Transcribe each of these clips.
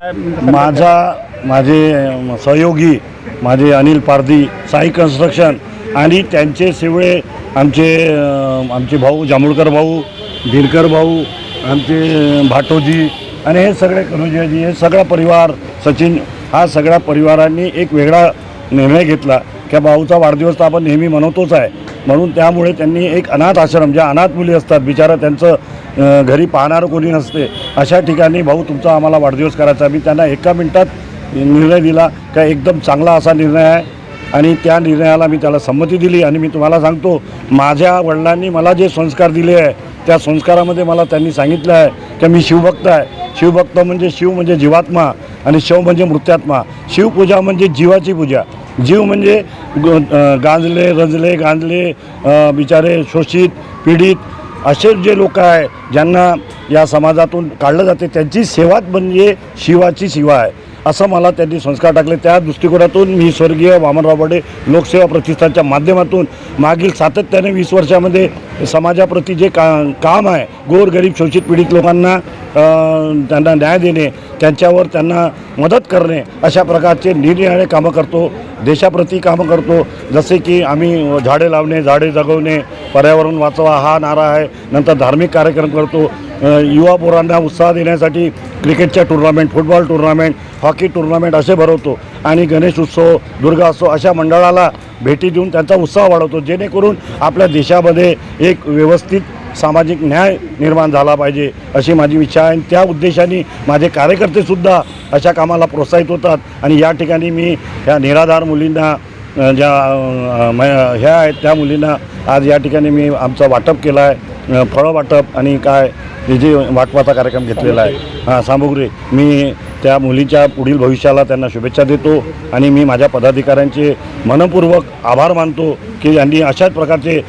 माझे सहयोगी माझे अनिल पारधी, साई कन्स्ट्रक्शन आणि त्यांचे सेवळे आमचे भाऊ जांभूळकर भाऊ, भिरकर भाऊ, आमचे भाटोजी आणि हे सगळे कनुजाजी, हे सगळा परिवार, सचिन, हा सगळ्या परिवारांनी एक वेगळा निर्णय घेतला की भाऊचा वाढदिवस तर आपण नेहमी मनवतोच आहे, म्हणून त्यामुळे त्यांनी एक अनाथ आश्रम, ज्या अनाथ मुली असतात बिचारा त्यांचं घरी पाहणारं कोणी नसते, अशा ठिकाणी भाऊ तुमचा आम्हाला वाढदिवस करायचा. मी त्यांना एका मिनिटात निर्णय दिला का एकदम चांगला असा निर्णय आहे आणि त्या निर्णयाला मी त्याला संमती दिली. आणि मी तुम्हाला सांगतो, माझ्या वडिलांनी मला जे संस्कार दिले आहे त्या संस्कारामध्ये मला त्यांनी सांगितलं आहे की मी शिवभक्त आहे. शिवभक्त म्हणजे शिव म्हणजे जीवात्मा आणि शव म्हणजे मृत्यात्मा. शिवपूजा म्हणजे जीवाची पूजा. जीव म्हणजे गांजले बिचारे शोषित पीडित असे जे लोक आहे ज्यांना या समाजातून काढलं जाते, त्यांची सेवाच म्हणजे शिवाची सेवा आहे असं मला त्यांनी संस्कार टाकले. त्या दृष्टिकोनातून मी स्वर्गीय वामनराव बडे लोकसेवा प्रतिष्ठानच्या माध्यमातून मागील सातत्याने 20 वर्षामध्ये समाजाप्रती जे काम आहे, गोरगरीब शोषित पीडित लोकांना त्यांना न्याय देणे, त्यांच्यावर त्यांना मदत करणे, अशा प्रकारचे निरनिराळे कामं करतो. देशाप्रती कामं करतो, जसे की आम्ही झाडे लावणे, झाडे जगवणे, पर्यावरण वाचवा हा नारा आहे. नंतर धार्मिक कार्यक्रम करतो, युवा पोरांना उत्साह देण्यासाठी क्रिकेटच्या tournament, football tournament, hockey tournament असे भरवतो आणि गणेश उत्सव, दुर्गा उत्सव अशा मंडळाला भेटी देऊन त्यांचा उत्साह वाढवतो, जेणेकरून आपल्या देशामध्ये एक व्यवस्थित सामाजिक न्याय निर्माण झाला पाहिजे अशी माझी इच्छा आहे. त्या उद्देशाने माझे कार्यकर्तेसुद्धा अशा कामाला प्रोत्साहित होतात. आणि या ठिकाणी मी ह्या निराधार मुलींना ज्या ह्या आहेत त्या मुलींना आज या ठिकाणी मी आमचं वाटप केलं आहे, फळं वाटप आणि काय जे वाटपाचा कार्यक्रम घेतलेला आहे, सामुग्री. मी त्या मुलीच्या पुढील भविष्याला त्यांना शुभेच्छा देतो आणि मी माझ्या पदाधिकाऱ्यांचे मनपूर्वक आभार मानतो की यांनी अशाच प्रकारचे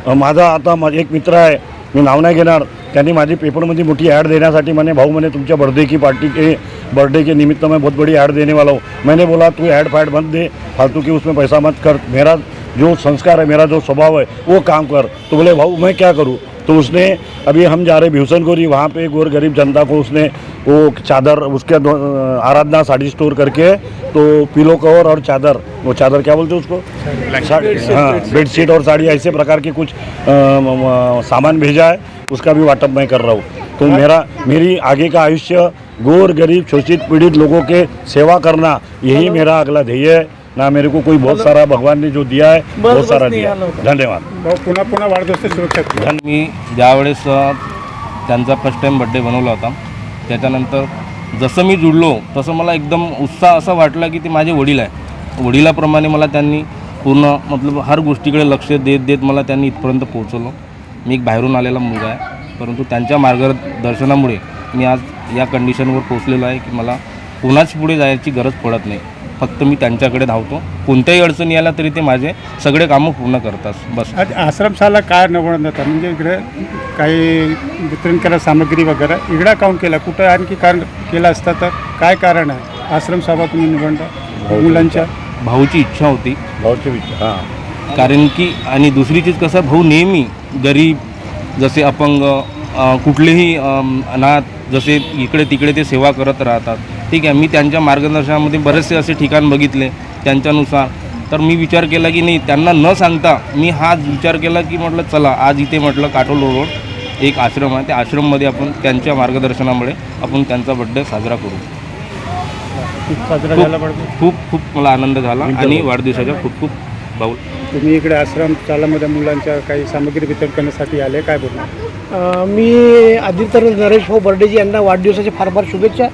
माझा आता एक मित्र आहे, मी नाव नाही घेणार, त्यांनी माझी पेपरमध्ये मोठी ॲड देण्यासाठी म्हणे भाऊ म्हणे तुमच्या बर्थडे के निमित्त मैं बहुत बड़ी ऐड देने वाला हूँ. मैंने बोला तू ऐड फैड मत दे, फालतू की उसमें पैसा मत कर, मेरा जो संस्कार है, मेरा जो स्वभाव है वो काम कर. तो बोले भाऊ मैं क्या करूँ. तो उसने अभी हम जा रहे भीवसनगोरी, वहाँ पे गोर गरीब जनता को उसने वो चादर, उसके आराधना साड़ी स्टोर करके तो पिलो कवर और चादर, वो चादर क्या बोलते हैं उसको, हाँ बेडशीट और साड़ी, ऐसे प्रकार के कुछ सामान भेजा है, उसका भी वाटप मैं कर रहा हूँ. तो मेरी आगे का आयुष्य गोर गरीब शोषित पीड़ित लोगों के सेवा करना, यही मेरा अगला ध्येय है ना. मेरे को कोई बहुत सारा भगवान ने जो दिया है बहुत सारा दिया. धन्यवाद. पुन्हा वाढदिवस शुभेच्छा. मी ज्यावेळेस त्यांचा फर्स्ट टाईम बड्डे बनवला होता, त्याच्यानंतर जसं मी जुळलो तसं मला एकदम उत्साह असा वाटला की ते माझे वडील आहे. वडिलाप्रमाणे मला त्यांनी पूर्ण मतलब हर गोष्टीकडे लक्ष देत मला त्यांनी इथपर्यंत पोहोचवलं. मी एक बाहेरून आलेला मुलगा आहे, परंतु त्यांच्या मार्गदर्शनामुळे मी आज या कंडिशनवर पोहोचलेलो आहे की मला कोणाच पुढे जायची गरज पडत नाही. फक्त मी त्यांच्याकडे धावतो, कोणत्याही अडचणी आल्या तरी ते माझे सगळे कामं पूर्ण करतात. बस. आश्रमशाला काय निवडून जातात म्हणजे इकडे काही वितरण केलं सामग्री वगैरे, इकडं काऊन केलं, कुठं आणखी कारण केलं असतं तर काय कारण आहे आश्रमशाला तुम्ही निवडता. मुलांच्या भाऊची इच्छा होती, भाऊची इच्छा, हां. कारण की आणि दुसरी चीज कसं, भाऊ नेहमी गरीब, जसे अपंग, कुठलेही अनाथ, जसे इकडे तिकडे ते सेवा करत राहतात. ठीक आहे, मी त्यांच्या मार्गदर्शनामध्ये बरेचसे असे ठिकाण बघितले त्यांच्यानुसार. तर मी विचार केला की नाही, त्यांना न सांगता मी हाच विचार केला की म्हटलं चला आज इथे म्हटलं काटोल रोड एक आश्रम आहे, त्या आश्रममध्ये आपण त्यांच्या मार्गदर्शनामुळे आपण त्यांचा बड्डे साजरा करू. खूप मला आनंद झाला आणि वाढदिवसाच्या खूप भाऊ. तुम्ही इकडे आश्रमशालामध्ये मुलांच्या काही सामग्री वितरण करण्यासाठी आले, काय बोलणार. मी आधी तर नरेश भाऊ बर्डेजी यांना वाढदिवसाच्या फार फार शुभेच्छा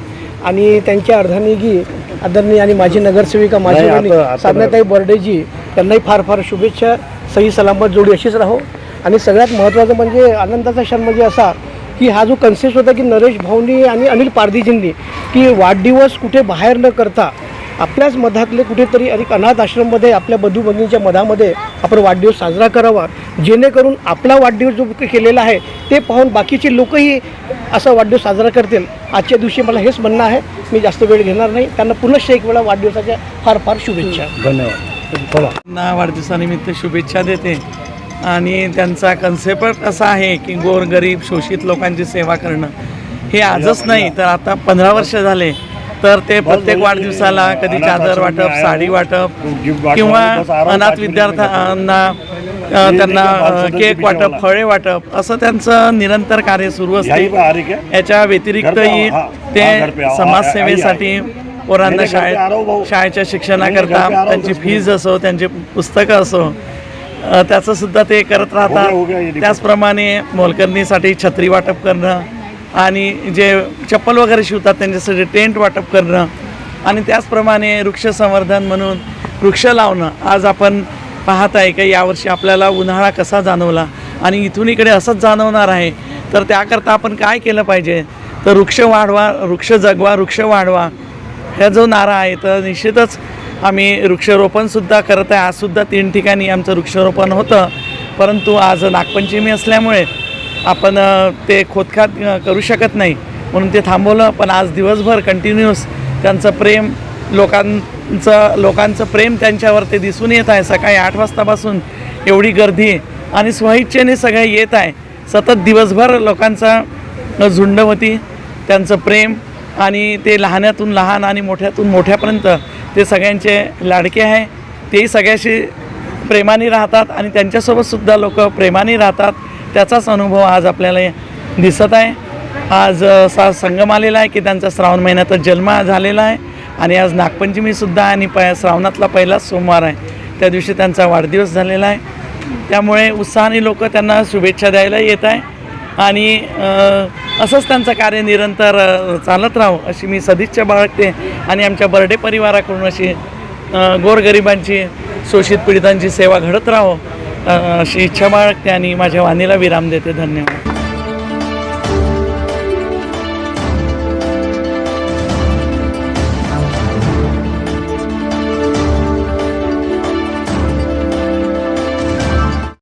आणि त्यांच्या अर्धांगिनी आदरणीय आणि माझी नगरसेविका माझी साधनाताई बर्डेजी यांनाही फार फार शुभेच्छा. सही सलामत जोडी अशीच राहो. आणि सगळ्यात महत्त्वाचं म्हणजे आनंदाचा क्षण म्हणजे असा की हा जो कन्सेप्ट होता की नरेश भाऊंनी आणि अनिल पारधीजींनी की वाढदिवस कुठे बाहेर न करता आपल्याच मधातले कुठेतरी एक अनाथ आश्रममध्ये आपल्या बंधू भगिनींच्या मधामध्ये आपण वाढदिवस साजरा करावा, जेणेकरून आपला वाढदिवस जो केलेला आहे ते पाहून बाकीचे लोकही असा वाढदिवस साजरा करतील. आजच्या दिवशी मला हेच म्हणणं आहे. मी जास्त वेळ घेणार नाही. त्यांना पुनश्च एक वेळा वाढदिवसाच्या फार फार शुभेच्छा. धन्यवाद. त्यांना वाढदिवसानिमित्त शुभेच्छा देते. आणि त्यांचा कन्सेप्ट असा आहे की गोरगरीब शोषित लोकांची सेवा करणं हे आजच नाही तर आता 15 वर्ष झाले तर ते प्रत्येक वाढदिवसाला कधी चादर वाटप, साडी वाटप किंवा अनाथ विद्यार्थ्यांना त्यांना केक वाटप, फळे वाटप असं त्यांचं निरंतर कार्य सुरू असते. याच्या व्यतिरिक्तही ते समाजसेवेसाठी पोरांना शाळेच्या शिक्षणाकरता त्यांची फीज असो, त्यांचे पुस्तकं असो, त्याचं सुद्धा ते करत राहतात. त्याचप्रमाणे मोलकरणीसाठी छत्री वाटप करणं आणि जे चप्पल वगैरे शिवतात त्यांच्यासाठी टेंट वाटप करणं आणि त्याचप्रमाणे वृक्ष संवर्धन म्हणून वृक्ष लावणं. आज आपण पाहत आहे की यावर्षी आपल्याला उन्हाळा कसा जाणवला आणि इथून इकडे असंच जाणवणार आहे. तर त्याकरता आपण काय केलं पाहिजे, तर वृक्ष वाढवा, वृक्ष जगवा, वृक्ष वाढवा ह्या जो नारा आहे तर निश्चितच आम्ही वृक्षारोपणसुद्धा करत आहे. आजसुद्धा 3 ठिकाणी आमचं वृक्षारोपण होतं, परंतु आज नागपंचमी असल्यामुळे आपण ते खोदकाट करू शकत नाही म्हणून ते थांबवलं. पण आज दिवसभर कंटिन्यूस त्यांचं प्रेम, लोकांचं प्रेम त्यांच्यावर ते दिसून येत आहे. सकाळी 8 वाजतापासून एवढी गर्दी आणि स्वइच्छेने सगळे येत आहे. सतत दिवसभर लोकांचा झुंड होती, त्यांचं प्रेम आणि ते लहानातून लहान आणि मोठ्यातून मोठ्यापर्यंत ते सगळ्यांचे लाडके आहे. तेही सगळ्याशी प्रेमाने राहतात आणि त्यांच्यासोबतसुद्धा लोक प्रेमाने राहतात. त्याचाच अनुभव आज आपल्याला दिसत आहे. आज संगम आलेला आहे की त्यांचा श्रावण महिन्यातच जन्म झालेला आहे आणि आज नागपंचमीसुद्धा आणि श्रावणातला पहिलाच सोमवार आहे. त्या दिवशी त्यांचा वाढदिवस झालेला आहे. त्यामुळे उत्साहाने लोक त्यांना शुभेच्छा द्यायला येत आहे आणि असंच त्यांचं कार्य निरंतर चालत राहावं अशी मी सदिच्छा बाळगते आणि आमच्या बर्डे परिवाराकडून अशी गोरगरिबांची, शोषित पीडितांची सेवा घडत राहावं अशी इच्छा बाळगते आणि माझ्या वाणीला विराम देते. धन्यवाद.